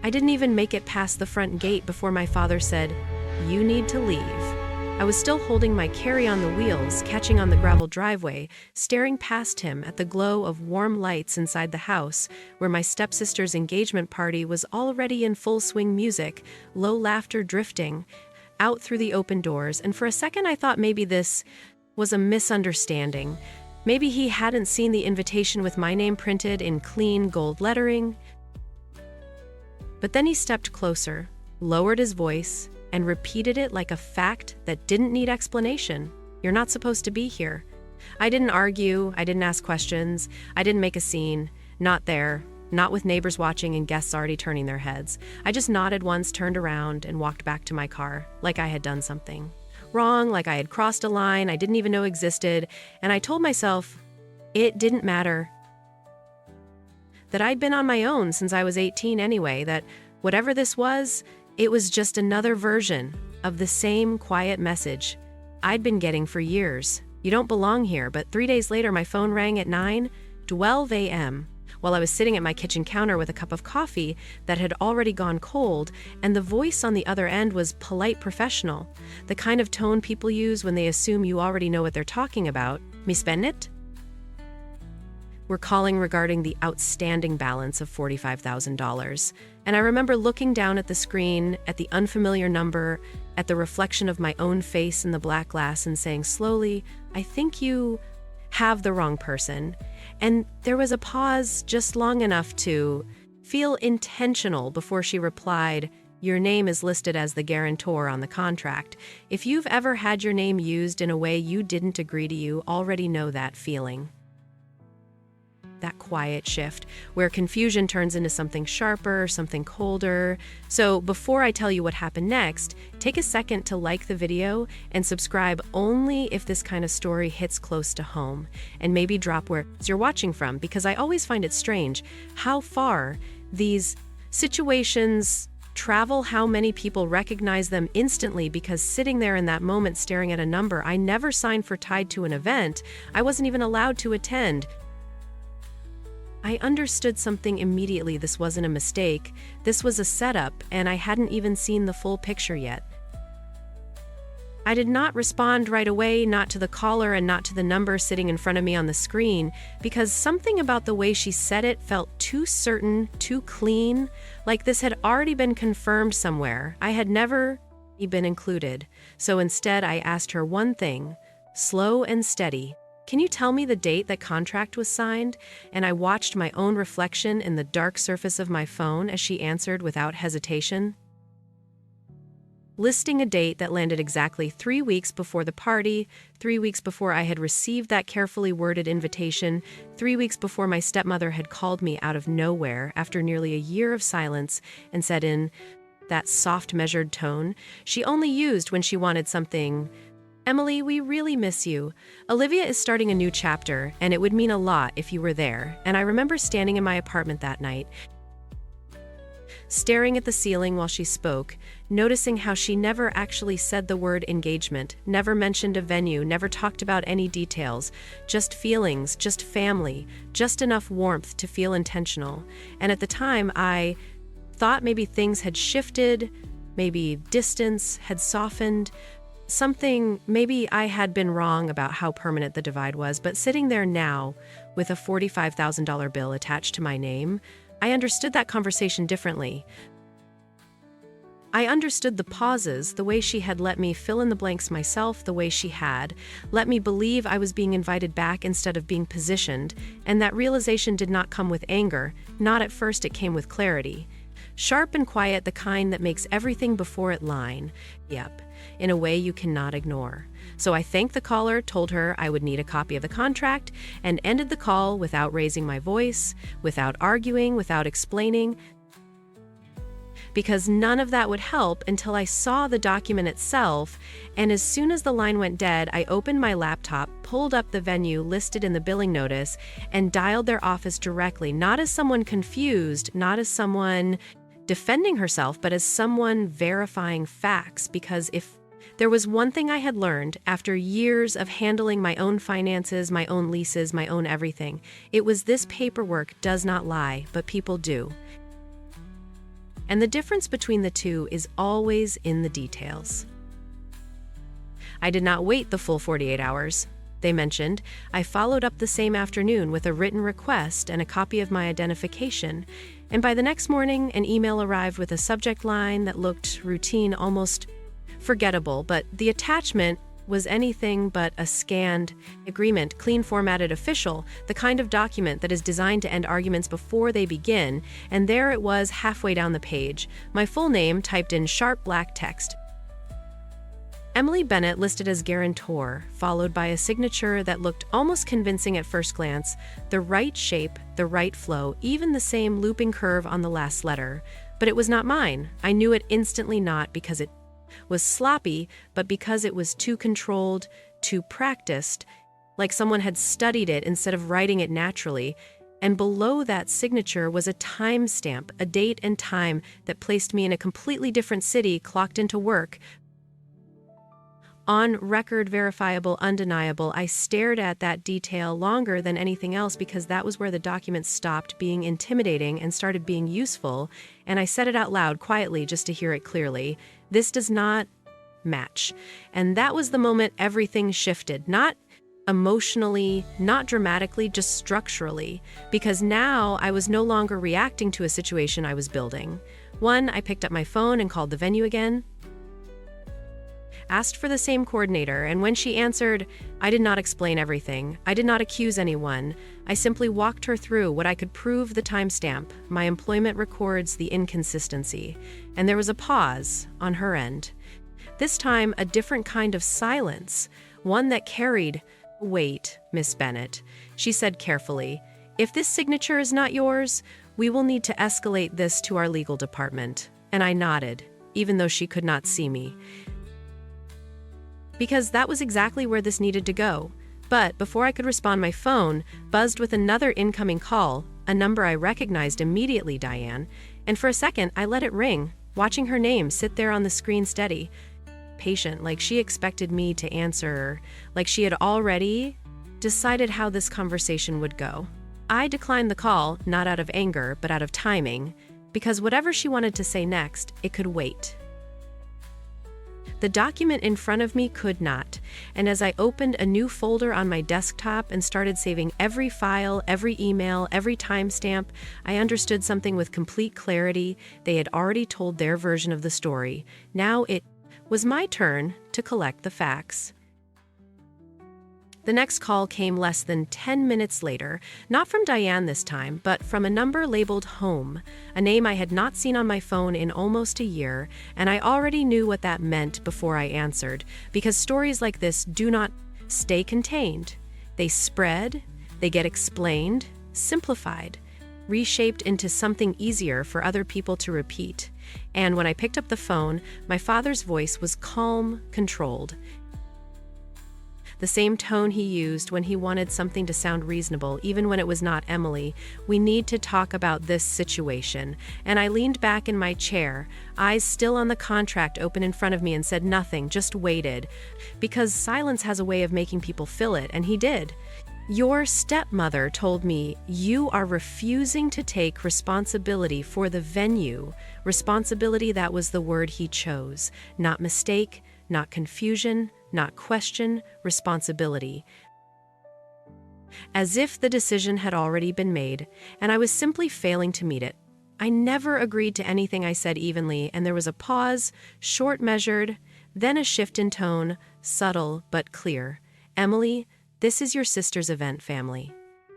I didn't even make it past the front gate before my father said, "You need to leave." I was still holding my carry on the wheels, catching on the gravel driveway, staring past him at the glow of warm lights inside the house, where my stepsister's engagement party was already in full swing music, low laughter drifting out through the open doors, and for a second I thought maybe this was a misunderstanding. Maybe he hadn't seen the invitation with my name printed in clean gold lettering. But then he stepped closer, lowered his voice, and repeated it like a fact that didn't need explanation. "You're not supposed to be here." I didn't argue, I didn't ask questions, I didn't make a scene. Not there, not with neighbors watching and guests already turning their heads. I just nodded once, turned around, and walked back to my car, like I had done something wrong, like I had crossed a line I didn't even know existed, and I told myself it didn't matter. That I'd been on my own since I was 18 anyway, that whatever this was, it was just another version of the same quiet message I'd been getting for years. "You don't belong here," but 3 days later my phone rang at 9:12 a.m. while I was sitting at my kitchen counter with a cup of coffee that had already gone cold, and the voice on the other end was polite professional, the kind of tone people use when they assume you already know what they're talking about. "Miss Bennett? We're calling regarding the outstanding balance of $45,000. And I remember looking down at the screen, at the unfamiliar number, at the reflection of my own face in the black glass and saying slowly, "I think you have the wrong person." And there was a pause just long enough to feel intentional before she replied, "Your name is listed as the guarantor on the contract. If you've ever had your name used in a way you didn't agree to, you already know that feeling." That quiet shift, where confusion turns into something sharper, something colder. So before I tell you what happened next, take a second to like the video and subscribe only if this kind of story hits close to home, and maybe drop where you're watching from, because I always find it strange how far these situations travel, how many people recognize them instantly, because sitting there in that moment staring at a number I never signed for tied to an event I wasn't even allowed to attend. I understood something immediately. This wasn't a mistake. This was a setup, and I hadn't even seen the full picture yet. I did not respond right away, not to the caller and not to the number sitting in front of me on the screen, because something about the way she said it felt too certain, too clean, like this had already been confirmed somewhere. I had never been included. So instead, I asked her one thing, slow and steady. "Can you tell me the date that contract was signed?" And I watched my own reflection in the dark surface of my phone as she answered without hesitation, listing a date that landed exactly 3 weeks before the party, 3 weeks before I had received that carefully worded invitation, 3 weeks before my stepmother had called me out of nowhere after nearly a year of silence and said in that soft, measured tone she only used when she wanted something, "Emily, we really miss you. Olivia is starting a new chapter, and it would mean a lot if you were there." And I remember standing in my apartment that night, staring at the ceiling while she spoke, noticing how she never actually said the word engagement, never mentioned a venue, never talked about any details, just feelings, just family, just enough warmth to feel intentional. And at the time, I thought maybe things had shifted, maybe distance had softened, maybe I had been wrong about how permanent the divide was, but sitting there now with a $45,000 bill attached to my name, I understood that conversation differently. I understood the pauses, the way she had let me fill in the blanks myself, the way she had let me believe I was being invited back instead of being positioned, and that realization did not come with anger. Not at first, it came with clarity. Sharp and quiet, the kind that makes everything before it line up in a way you cannot ignore. So I thanked the caller, told her I would need a copy of the contract, and ended the call without raising my voice, without arguing, without explaining, because none of that would help until I saw the document itself. And as soon as the line went dead, I opened my laptop, pulled up the venue listed in the billing notice, and dialed their office directly, not as someone confused, not as someone defending herself, but as someone verifying facts. Because if there was one thing I had learned after years of handling my own finances, my own leases, my own everything, it was this: paperwork does not lie, but people do. And the difference between the two is always in the details. I did not wait the full 48 hours. They mentioned, I followed up the same afternoon with a written request and a copy of my identification, and by the next morning, an email arrived with a subject line that looked routine, almost forgettable, but the attachment was anything but a scanned agreement, clean formatted official, the kind of document that is designed to end arguments before they begin, and there it was halfway down the page, my full name typed in sharp black text. Emily Bennett listed as guarantor, followed by a signature that looked almost convincing at first glance, the right shape, the right flow, even the same looping curve on the last letter. But it was not mine. I knew it instantly, not because it was sloppy, but because it was too controlled, too practiced, like someone had studied it instead of writing it naturally. And below that signature was a timestamp, a date and time that placed me in a completely different city, clocked into work. On record, verifiable, undeniable. I stared at that detail longer than anything else because that was where the document stopped being intimidating and started being useful, and I said it out loud quietly just to hear it clearly. This does not match. And that was the moment everything shifted, not emotionally, not dramatically, just structurally, because now I was no longer reacting to a situation I was building. One, I picked up my phone and called the venue again, asked for the same coordinator, and when she answered, I did not explain everything. I did not accuse anyone. I simply walked her through what I could prove: the timestamp. My employment records the inconsistency. And there was a pause on her end. This time, a different kind of silence, one that carried weight, Miss Bennett. She said carefully, if this signature is not yours, we will need to escalate this to our legal department. And I nodded, even though she could not see me, because that was exactly where this needed to go. But before I could respond, my phone buzzed with another incoming call, a number I recognized immediately, Diane, and for a second I let it ring, watching her name sit there on the screen steady, patient, like she expected me to answer, like she had already decided how this conversation would go. I declined the call, not out of anger, but out of timing, because whatever she wanted to say next, it could wait. The document in front of me could not, and as I opened a new folder on my desktop and started saving every file, every email, every timestamp, I understood something with complete clarity. They had already told their version of the story. Now it was my turn to collect the facts. The next call came less than 10 minutes later, not from Diane this time, but from a number labeled home, a name I had not seen on my phone in almost a year, and I already knew what that meant before I answered, because stories like this do not stay contained. They spread, they get explained, simplified, reshaped into something easier for other people to repeat. And when I picked up the phone, my father's voice was calm, controlled. The same tone he used when he wanted something to sound reasonable, even when it was not. Emily, we need to talk about this situation. And I leaned back in my chair, eyes still on the contract open in front of me, and said nothing, just waited. Because silence has a way of making people fill it, and he did. Your stepmother told me you are refusing to take responsibility for the venue. Responsibility, that was the word he chose. Not mistake, not confusion, not question, responsibility. As if the decision had already been made, and I was simply failing to meet it. I never agreed to anything I said evenly, and there was a pause, short, measured, then a shift in tone, subtle but clear. Emily, this is your sister's event, family.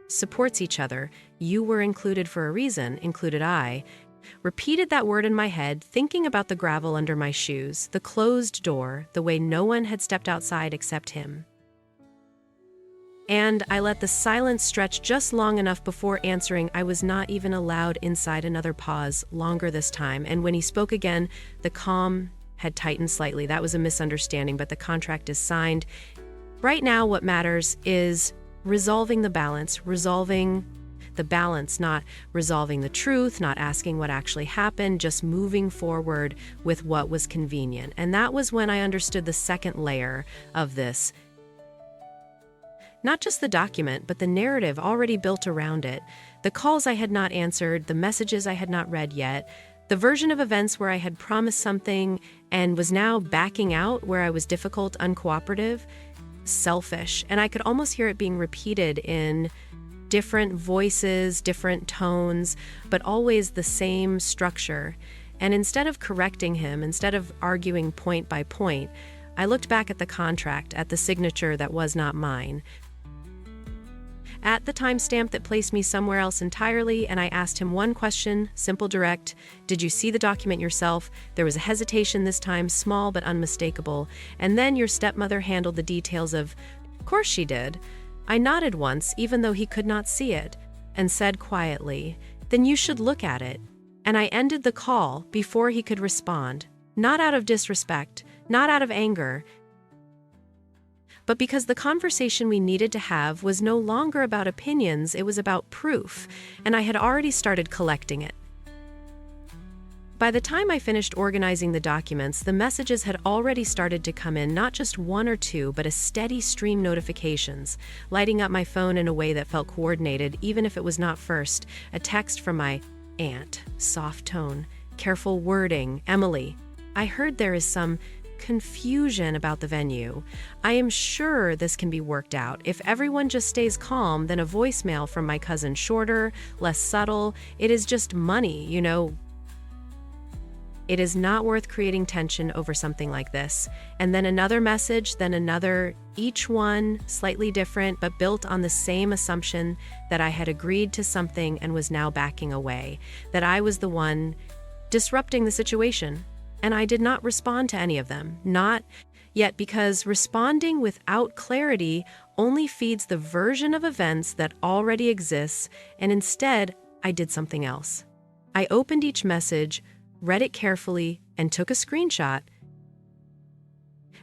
Supports each other. You were included for a reason, included I. Repeated that word in my head, thinking about the gravel under my shoes, the closed door, the way no one had stepped outside except him. And I let the silence stretch just long enough before answering. I was not even allowed inside. Another pause, longer this time, and when he spoke again, the calm had tightened slightly. That was a misunderstanding, but the contract is signed. Right now, what matters is resolving the balance, not resolving the truth, not asking what actually happened, just moving forward with what was convenient. And that was when I understood the second layer of this. Not just the document, but the narrative already built around it. The calls I had not answered, the messages I had not read yet, The version of events where I had promised something and was now backing out, where I was difficult, uncooperative, selfish. And I could almost hear it being repeated in different voices, different tones, but always the same structure. And instead of correcting him, instead of arguing point by point, I looked back at the contract, at the signature that was not mine, at the timestamp that placed me somewhere else entirely, and I asked him one question, simple, direct. Did you see the document yourself? There was a hesitation this time, small but unmistakable. And then your stepmother handled the details of course she did. I nodded once, even though he could not see it, and said quietly, then you should look at it. And I ended the call before he could respond, not out of disrespect, not out of anger, but because the conversation we needed to have was no longer about opinions, it was about proof, and I had already started collecting it. By the time I finished organizing the documents, the messages had already started to come in, not just one or two, but a steady stream notifications, lighting up my phone in a way that felt coordinated, even if it was not first. A text from my aunt, soft tone, careful wording, Emily. I heard there is some confusion about the venue. I am sure this can be worked out. If everyone just stays calm, then a voicemail from my cousin, shorter, less subtle. It is just money, you know. It is not worth creating tension over something like this. And then another message, then another, each one slightly different, but built on the same assumption that I had agreed to something and was now backing away, that I was the one disrupting the situation. And I did not respond to any of them, not yet, because responding without clarity only feeds the version of events that already exists, and instead, I did something else. I opened each message, read it carefully, and took a screenshot.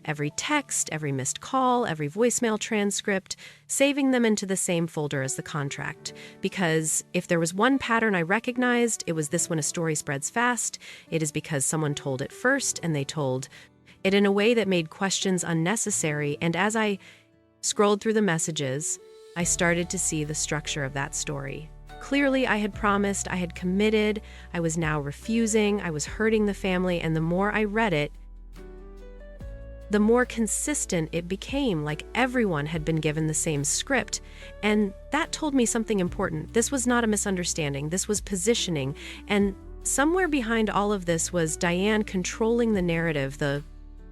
Every text, every missed call, every voicemail transcript, saving them into the same folder as the contract. Because if there was one pattern I recognized, it was this: when a story spreads fast, it is because someone told it first, and they told it in a way that made questions unnecessary. And as I scrolled through the messages, I started to see the structure of that story. Clearly, I had promised, I had committed, I was now refusing, I was hurting the family, and the more I read it, the more consistent it became, like everyone had been given the same script. And that told me something important. This was not a misunderstanding, this was positioning. And somewhere behind all of this was Diane controlling the narrative, the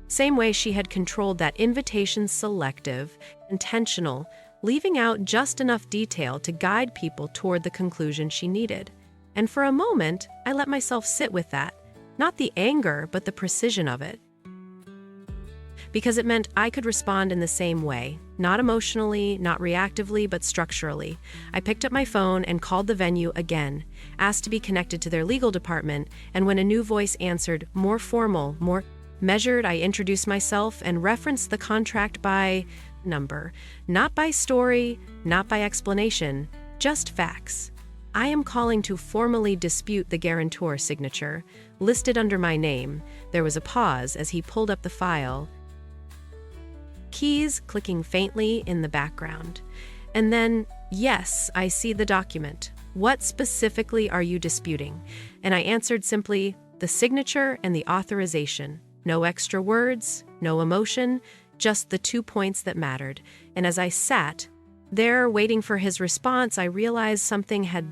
same way she had controlled that invitation: selective, intentional, leaving out just enough detail to guide people toward the conclusion she needed. And for a moment, I let myself sit with that, not the anger, but the precision of it. Because it meant I could respond in the same way, not emotionally, not reactively, but structurally. I picked up my phone and called the venue again, asked to be connected to their legal department, and when a new voice answered, more formal, more measured, I introduced myself and referenced the contract by number, not by story, not by explanation, just facts. I am calling to formally dispute the guarantor signature, listed under my name. There was a pause as he pulled up the file, keys clicking faintly in the background. And then, yes, I see the document. What specifically are you disputing? And I answered simply, the signature and the authorization. No extra words, no emotion, just the 2 points that mattered. And as I sat there waiting for his response, I realized something had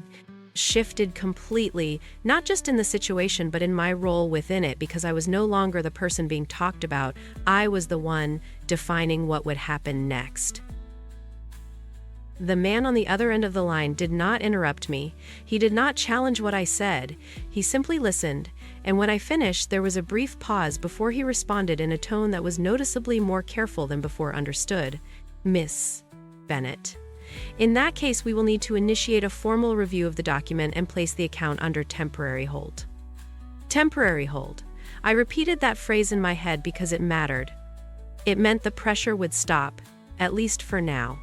shifted completely, not just in the situation, but in my role within it, because I was no longer the person being talked about. I was the one defining what would happen next. The man on the other end of the line did not interrupt me. He did not challenge what I said. He simply listened, and when I finished, there was a brief pause before he responded in a tone that was noticeably more careful than before. Understood, Miss Bennett. In that case, we will need to initiate a formal review of the document and place the account under temporary hold. Temporary hold. I repeated that phrase in my head because it mattered. It meant the pressure would stop, at least for now.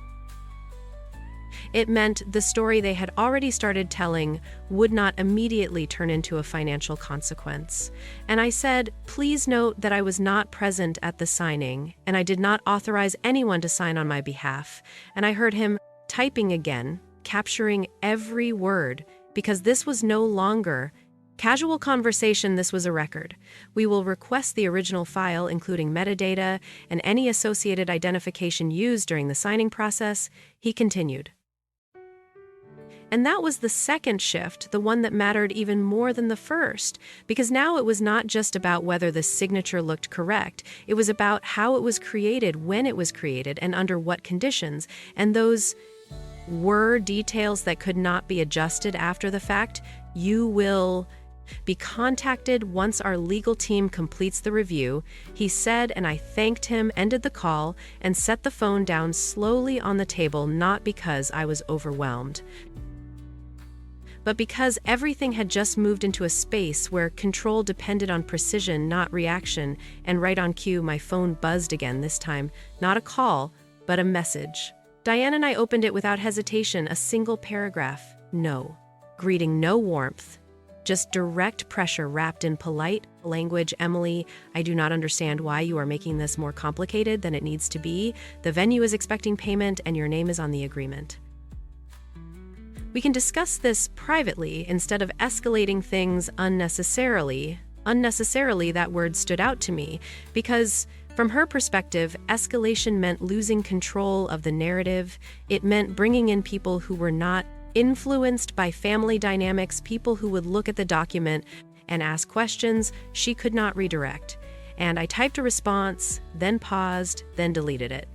It meant the story they had already started telling would not immediately turn into a financial consequence. And I said, please note that I was not present at the signing, and I did not authorize anyone to sign on my behalf. And I heard him typing again, capturing every word, because this was no longer Casual conversation, this was a record. We will request the original file, including metadata and any associated identification used during the signing process, he continued. And that was the second shift, the one that mattered even more than the first, because now it was not just about whether the signature looked correct. It was about how it was created, when it was created, and under what conditions. And those were details that could not be adjusted after the fact. You will be contacted once our legal team completes the review, he said, and I thanked him, ended the call, and set the phone down slowly on the table, not because I was overwhelmed, but because everything had just moved into a space where control depended on precision, not reaction, and right on cue, my phone buzzed again, this time not a call, but a message. Diane and I opened it without hesitation, a single paragraph. No. Greeting, no warmth. Just direct pressure wrapped in polite language. Emily, I do not understand why you are making this more complicated than it needs to be. The venue is expecting payment and your name is on the agreement. We can discuss this privately instead of escalating things unnecessarily. Unnecessarily, that word stood out to me because from her perspective, escalation meant losing control of the narrative. It meant bringing in people who were not influenced by family dynamics, people who would look at the document and ask questions she could not redirect. And I typed a response, then paused, then deleted it.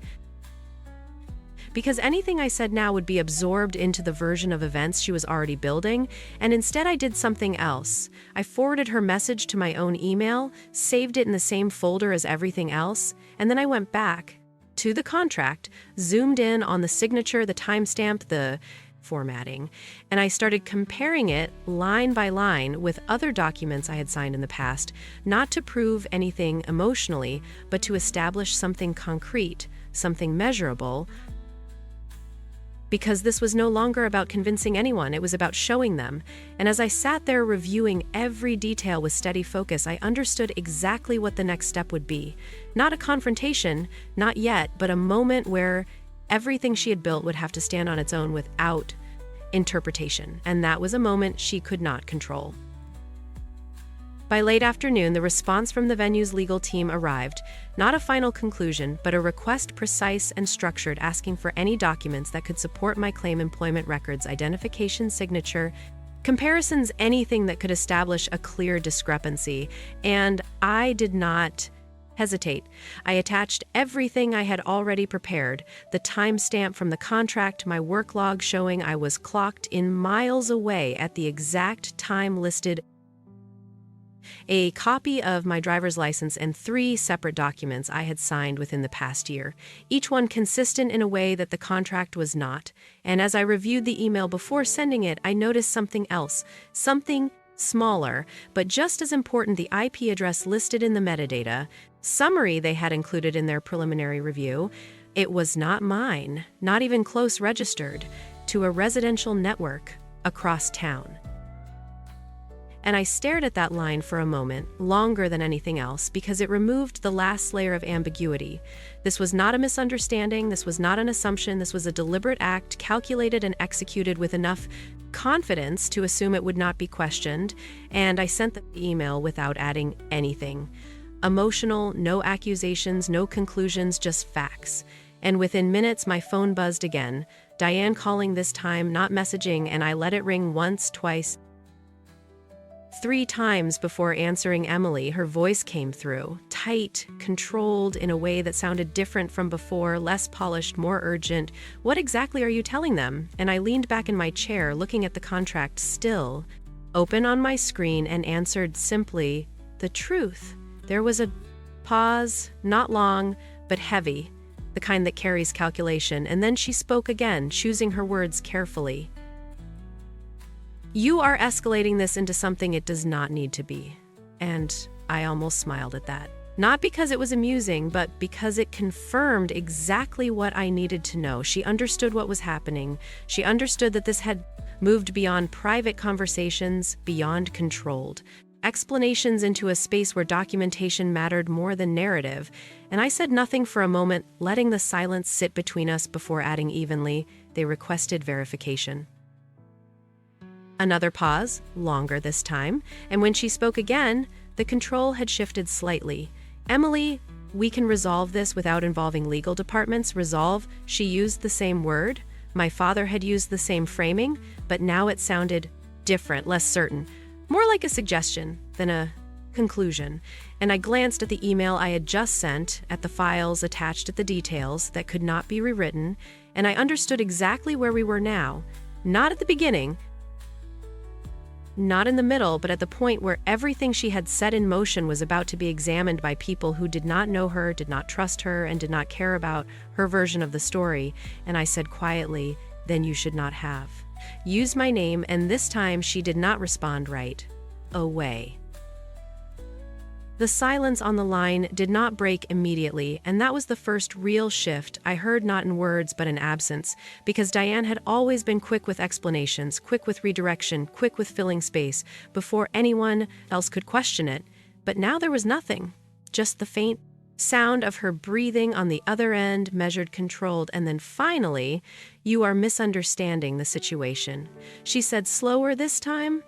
Because anything I said now would be absorbed into the version of events she was already building, and instead I did something else. I forwarded her message to my own email, saved it in the same folder as everything else, and then I went back to the contract, zoomed in on the signature, the timestamp, the formatting, and I started comparing it line by line with other documents I had signed in the past, not to prove anything emotionally, but to establish something concrete, something measurable, because this was no longer about convincing anyone, it was about showing them. And as I sat there reviewing every detail with steady focus, I understood exactly what the next step would be. Not a confrontation, not yet, but a moment where everything she had built would have to stand on its own without interpretation, and that was a moment she could not control. By late afternoon, the response from the venue's legal team arrived, not a final conclusion, but a request precise and structured, asking for any documents that could support my claim, employment records, identification, signature, comparisons, anything that could establish a clear discrepancy, and I did not hesitate. I attached everything I had already prepared, the timestamp from the contract, my work log showing I was clocked in miles away at the exact time listed, a copy of my driver's license, and 3 separate documents I had signed within the past year, each one consistent in a way that the contract was not. And as I reviewed the email before sending it, I noticed something else, something smaller, but just as important, the IP address listed in the metadata summary they had included in their preliminary review. It was not mine, not even close registered, to a residential network across town. And I stared at that line for a moment, longer than anything else, because it removed the last layer of ambiguity. This was not a misunderstanding, this was not an assumption, this was a deliberate act, calculated and executed with enough confidence to assume it would not be questioned, and I sent the email without adding anything. Emotional, no accusations, no conclusions, just facts. And within minutes, my phone buzzed again. Diane calling this time, not messaging, and I let it ring once, twice, 3 times before answering Emily. Her voice came through, tight, controlled, in a way that sounded different from before, less polished, more urgent. What exactly are you telling them? And I leaned back in my chair, looking at the contract still open on my screen, and answered simply, the truth. There was a pause, not long, but heavy, the kind that carries calculation, and then she spoke again, choosing her words carefully. You are escalating this into something it does not need to be. And I almost smiled at that. Not because it was amusing, but because it confirmed exactly what I needed to know. She understood what was happening. She understood that this had moved beyond private conversations, beyond controlled explanations, into a space where documentation mattered more than narrative. And I said nothing for a moment, letting the silence sit between us before adding evenly, they requested verification. Another pause, longer this time, and when she spoke again, the control had shifted slightly. "Emily, we can resolve this without involving legal departments." Resolve, she used the same word. My father had used the same framing, but now it sounded different, less certain, more like a suggestion than a conclusion. And I glanced at the email I had just sent, at the files attached at the details that could not be rewritten, and I understood exactly where we were now. Not at the beginning, not in the middle, but at the point where everything she had set in motion was about to be examined by people who did not know her, did not trust her, and did not care about her version of the story. And I said quietly, "Then you should not have." Used my name, and this time she did not respond right away. The silence on the line did not break immediately, and that was the first real shift I heard, not in words but in absence, because Diane had always been quick with explanations, quick with redirection, quick with filling space, before anyone else could question it. But now there was nothing, just the faint sound of her breathing on the other end, measured, controlled, and then finally, "You are misunderstanding the situation," she said, slower this time,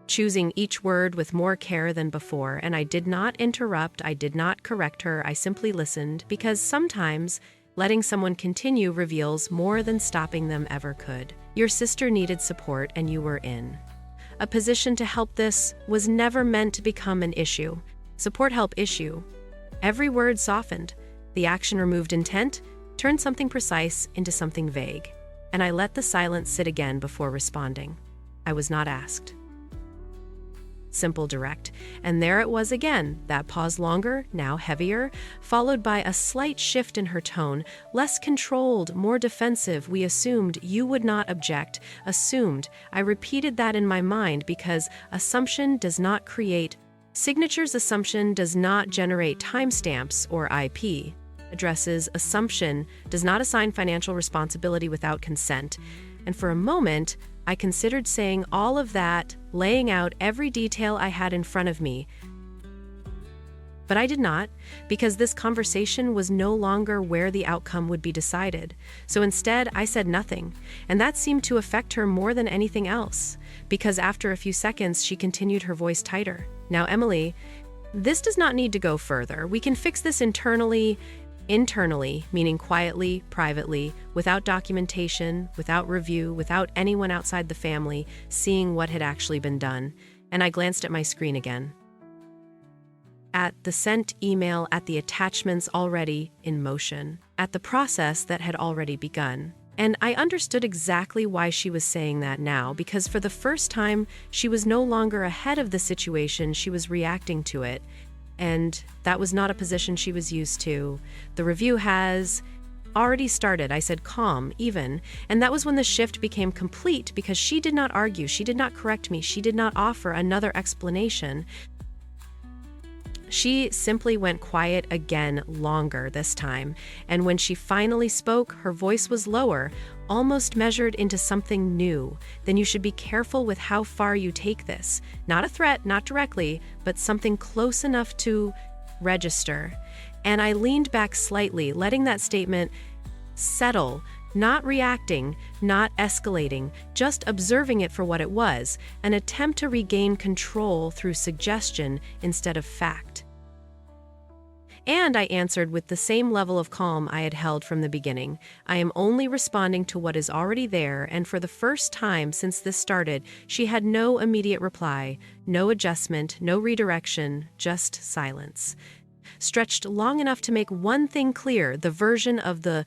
choosing each word with more care than before. And I did not interrupt, I did not correct her, I simply listened, because sometimes letting someone continue reveals more than stopping them ever could. "Your sister needed support, and you were in a position to help. This was never meant to become an issue. Support, help, issue." Every word softened. The action removed intent, turned something precise into something vague. And I let the silence sit again before responding. I was not asked. Simple, direct. And there it was again, that pause, longer, now heavier, followed by a slight shift in her tone, less controlled, more defensive. "We assumed you would not object." Assumed. I repeated that in my mind because assumption does not create signatures. Assumption does not generate timestamps or IP addresses. Assumption does not assign financial responsibility without consent. And for a moment, I considered saying all of that, laying out every detail I had in front of me. But I did not, because this conversation was no longer where the outcome would be decided. So instead, I said nothing, and that seemed to affect her more than anything else, because after a few seconds, she continued, her voice tighter. "Now, Emily, this does not need to go further. We can fix this internally, meaning quietly, privately, without documentation, without review, without anyone outside the family seeing what had actually been done." And I glanced at my screen again, at the sent email, at the attachments already in motion, at the process that had already begun. And I understood exactly why she was saying that now, because for the first time, she was no longer ahead of the situation, she was reacting to it. And that was not a position she was used to. "The review has already started," I said, calm, even. And that was when the shift became complete, because she did not argue, she did not correct me, she did not offer another explanation. She simply went quiet again, longer this time. And when she finally spoke, her voice was lower, almost measured into something new. "Then you should be careful with how far you take this." Not a threat, not directly, but something close enough to register. And I leaned back slightly, letting that statement settle, not reacting, not escalating, just observing it for what it was, an attempt to regain control through suggestion instead of fact. And I answered with the same level of calm I had held from the beginning. "I am only responding to what is already there," and for the first time since this started, she had no immediate reply, no adjustment, no redirection, just silence. Stretched long enough to make one thing clear: the version of the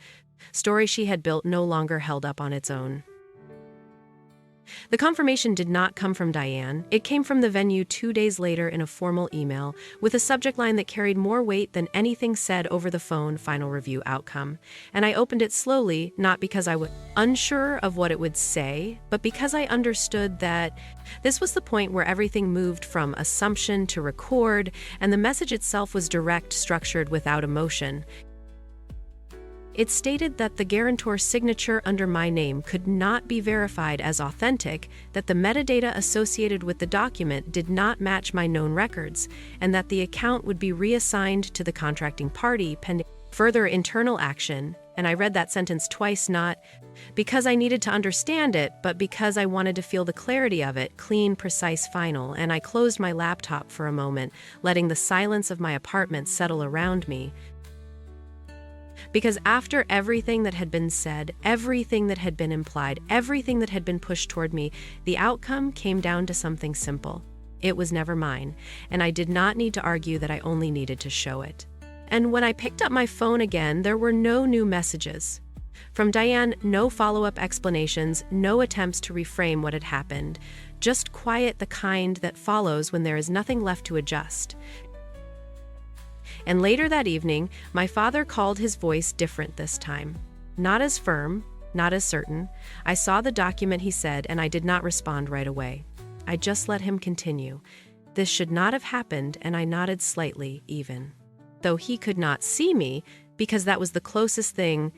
story she had built no longer held up on its own. The confirmation did not come from Diane. It came from the venue 2 days later in a formal email with a subject line that carried more weight than anything said over the phone: "Final review outcome." And I opened it slowly, not because I was unsure of what it would say, but because I understood that this was the point where everything moved from assumption to record, and the message itself was direct, structured, without emotion. It stated that the guarantor's signature under my name could not be verified as authentic, that the metadata associated with the document did not match my known records, and that the account would be reassigned to the contracting party pending further internal action, And I read that sentence twice, not because I needed to understand it, but because I wanted to feel the clarity of it, clean, precise, final. And I closed my laptop for a moment, letting the silence of my apartment settle around me. Because after everything that had been said, everything that had been implied, everything that had been pushed toward me, the outcome came down to something simple. It was never mine, and I did not need to argue that I only needed to show it. And when I picked up my phone again, there were no new messages. From Diane, no follow-up explanations, no attempts to reframe what had happened. Just quiet, the kind that follows when there is nothing left to adjust. And later that evening, my father called, his voice different this time. Not as firm, not as certain. I saw the document, he said, and I did not respond right away. I just let him continue. This should not have happened, and I nodded slightly, even. Though he could not see me, because that was the closest thing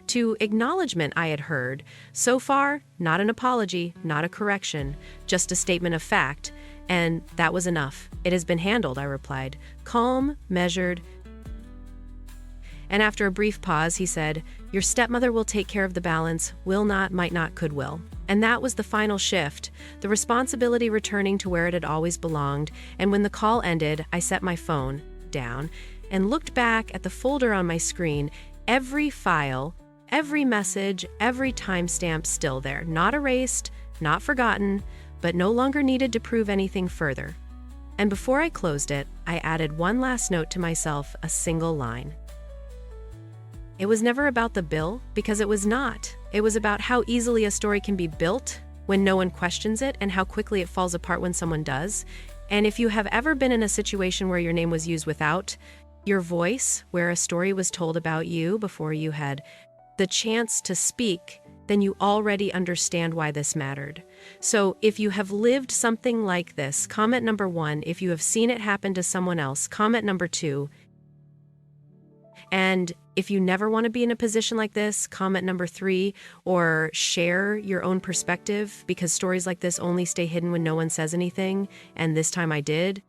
to acknowledgement I had heard. So far, not an apology, not a correction, just a statement of fact. And that was enough. It has been handled, I replied. Calm, measured. And after a brief pause, he said, your stepmother will take care of the balance, will not, might not, could will. And that was the final shift, the responsibility returning to where it had always belonged. And when the call ended, I set my phone down and looked back at the folder on my screen. Every file, every message, every timestamp still there, not erased, not forgotten, but no longer needed to prove anything further. And before I closed it, I added one last note to myself, a single line. It was never about the bill, because it was not. It was about how easily a story can be built when no one questions it, and how quickly it falls apart when someone does. And if you have ever been in a situation where your name was used without your voice, where a story was told about you before you had the chance to speak, then you already understand why this mattered. So if you have lived something like this, comment number 1. If you have seen it happen to someone else, comment number 2. And if you never want to be in a position like this, comment number 3, or share your own perspective, because stories like this only stay hidden when no one says anything, and this time I did.